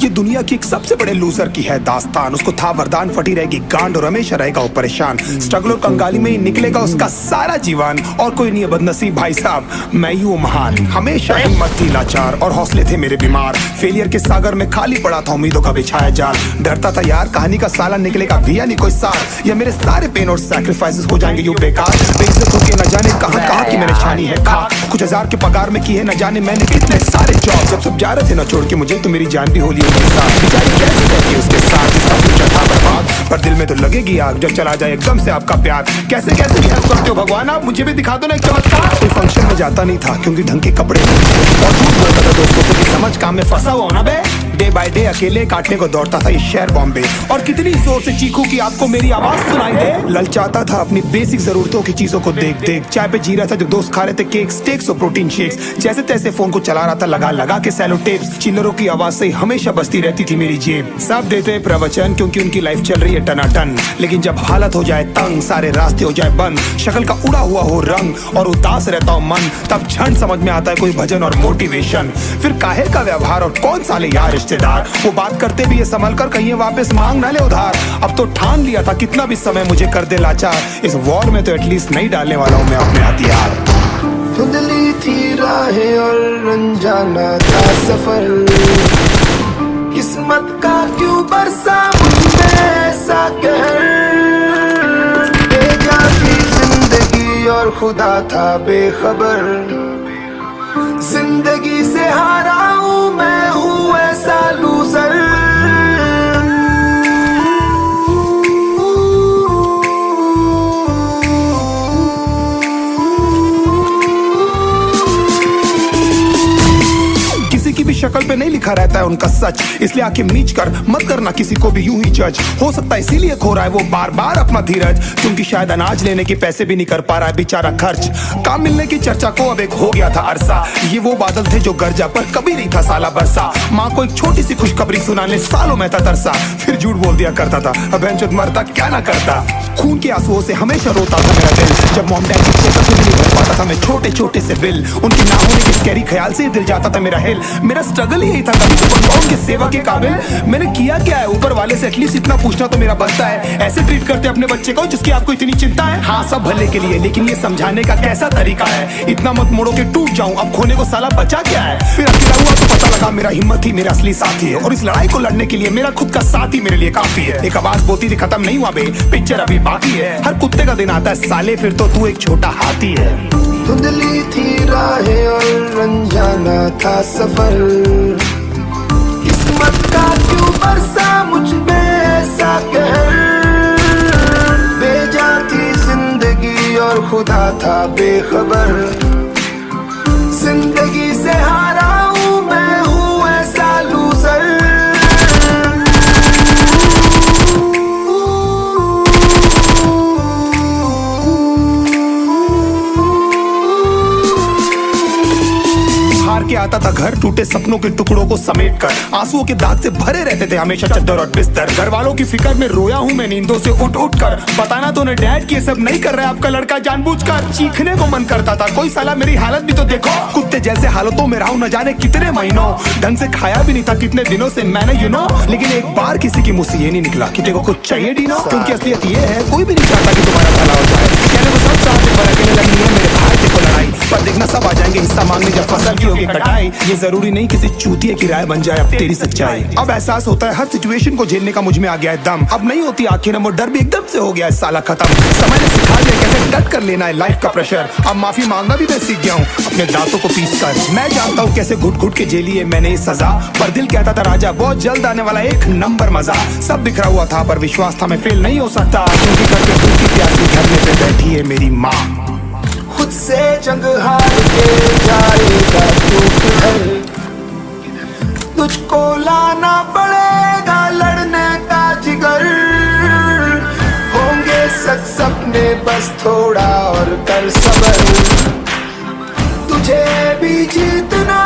ये दुनिया की एक सबसे बड़े लूजर की है दास्तान। उसको था वरदान, फटी रहेगी गांड और हमेशा रहेगा वो परेशान। स्ट्रगल और कंगाली में ही निकलेगा उसका सारा जीवन। और कोई नहीं है बदनसीब भाई साहब, मैं ही हूँ महान। हमेशा हिम्मत थी लाचार और हौसले थे मेरे बीमार। फेलियर के सागर में खाली पड़ा था उम्मीदों का बिछाया जाल। डरता था यार कहानी का साला निकलेगा भी या नहीं कोई सार, या मेरे सारे पेन और सैक्रिफाइसेस हो जाएंगे यूं बेकार। बेइज्जत होके न जाने कहाँ कहाँ की मैंने छानी है खाक। कुछ हजार के पगार में की है न जाने मैंने कितने सारे जॉब। जब सब जा रहे थे न छोड़ के मुझे, तो मेरी जान भी होली उनके साथ। बेचारी कैसे रहती उसके साथ जिसका फ्यूचर था बर्बाद। पर दिल में तो लगेगी आग जब चला जाए एकदम से आपका प्यार। कैसे कैसे हेल्प करते हो भगवान आप, मुझे भी दिखा दो ना एक चमत्कार। कोई फंक्शन में जाता नहीं था क्योंकि ढंग के कपड़े नहीं थे, और झूठ बोलता था दोस्तों को कि समझ काम में फंसा हुआ ना बे। डे बाय डे अकेले काटने को दौड़ता था ये शहर बॉम्बे। और कितनी जोर से चीखूं कि आपको मेरी आवाज सुनाई दे। ललचाता था अपनी बेसिक जरूरतों की चीजों को देख देख। चाय पे जी रहा था जो दोस्त खा रहे थे केक स्टेक्स और प्रोटीन शेक्स। जैसे तैसे फोन को चला रहा था लगा लगा के सैलो टेप्स। चिल्लरों की आवाज से हमेशा बजती रहती थी मेरी जेब। सब देते प्रवचन क्योंकि उनकी लाइफ चल रही है टनाटन, लेकिन जब हालत हो जाए तंग, सारे रास्ते हो जाए बंद, शक्ल का उड़ा हुआ हो रंग और उदास रहता हो मन, तब क्षण समझ में आता है कोई भजन और मोटिवेशन। फिर काहे का व्यवहार और कौन साले यार रिश्तेदार, वो बात करते भी ये संभल कर कहीं वापस मांग ना ले उधार। अब तो ठान लिया था कितना भी समय मुझे कर दे लाचार, इस वॉर में तो एटलीस्ट नहीं डालने वाला हूँ मैं अपने हथियार। धुंधली थी राहें और अनजाना था सफर, किस्मत का क्यों बरसा मुझ में ऐसा कहर। बेजा थी जिंदगी और खुदा था बेखबर, जिंदगी से हारा हूँ मैं हूँ ऐसा लूजर। किसी की शक्ल पे नहीं लिखा रहता है उनका सच, इसलिए आंखें मीच कर मत करना किसी को भी यूं ही जज। हो सकता है इसीलिए खो रहा है वो बार बार अपना धीरज, क्योंकि शायद अनाज लेने के पैसे भी नहीं कर पा रहा है बेचारा खर्च। काम मिलने की चर्चा को अब एक हो गया था अरसा, ये वो बादल थे जो गरजा पर कभी नहीं था साला बरसा। माँ को एक छोटी सी खुशखबरी सुनाने सालों में था तरसा, फिर झूठ बोल दिया करता था अब बेंचों मरता क्या ना करता। खून के आंसुओं से हमेशा रोता था मेरा दिल, जब मॉम डैड की चेकअप भी नहीं भर पाता था मैं छोटे छोटे से बिल। उनकी ना होने के स्कैरी ख्याल से दिल जाता था मेरा हिल। मेरा स्ट्रगल यही था कभी तो बनता उनके सेवा के काबिल। मैंने किया क्या है ऊपर वाले से एटलीस्ट इतना पूछना तो मेरा बनता है। ऐसे ट्रीट करते अपने बच्चे को जिसकी आपको इतनी चिंता है। हाँ सब भले के लिए, लेकिन ये समझाने का कैसा तरीका है। इतना मत मोड़ो के टूट जाऊं, अब खोने को साला बचा क्या है। फिर अकेला हुआ तो पता लगा मेरा हिम्मत ही मेरा असली साथी है, और इस लड़ाई को लड़ने के लिए मेरा खुद का साथ ही मेरे लिए काफी है। एक आवाज बोलती थी खत्म नहीं हुआ बे, पिक्चर अभी बाकी है। हर कुत्ते का दिन आता है साले, फिर तो तू एक छोटा हाथी है। धुंधली थी राहें और अनजाना था सफर, किस्मत का क्यों बरसा मुझ पे ऐसा कहर। बेजा थी जिंदगी और खुदा था बेखबर, जिंदगी से हारा हूँ मैं हूँ ऐसा लूजर। हार के आता था घर टूटे सपनों के टुकड़ों को समेट कर, आंसुओं के दाग से भरे रहते थे हमेशा चद्दर और बिस्तर। घर वालों की फिक्र में रोया हूँ मैं नींदों से उठ उठ कर, बताना तो ने डैड कि ये सब नहीं कर रहा है आपका लड़का जानबूझकर। चीखने को मन करता था कोई साला मेरी हालत भी तो देखो, कुत्ते जैसे हालतों में रहा हूँ न जाने कितने महीनों। ढंग से खाया भी नहीं था कितने दिनों से मैंने लेकिन एक बार किसी की मुंह से ये नहीं निकला कि तेरे को कुछ चाहिए डीनो, क्योंकि असलियत ये है कोई भी नहीं चाहता कि तुम्हारा भला हो जाए। कहने को सब चाहते पर अकेले लगनी है मेरे भाई देखो लड़ाई, पर देखना सब आ जाएंगे हिस्सा मांगने जब फसल की होगी कटाई। ये जरूरी नहीं किसी चूतिए की राय बन जाए अब तेरी सच्चाई। अब एहसास होता है हर सिचुएशन को झेलने का मुझ में आ गया है दम। अब नहीं होती आंखें नम, डर भी एकदम से हो गया है साला खत्म। समय ने सिखा दिया कैसे डट कर लेना है लाइफ का प्रेशर। अब माफी मांगना भी मैं सीख गया हूँ अपने दांतों को पीस कर। मैं जानता हूँ कैसे घुट घुट के झेली है मैंने ये सजा, पर दिल कहता था राजा बहुत जल्द आने वाला एक नंबर मजा। सब बिखरा हुआ था पर विश्वास था मैं फेल नहीं हो सकता, क्योंकि घर पे भूखी प्यासी धरने पे बैठी है मेरी माँ। खुद से जंग हार के जाएगा तू किधर, तुझको लाना पड़ेगा लड़ने का जिगर। होंगे सच सपने बस थोड़ा और कर सबर, तुझे भी जीतना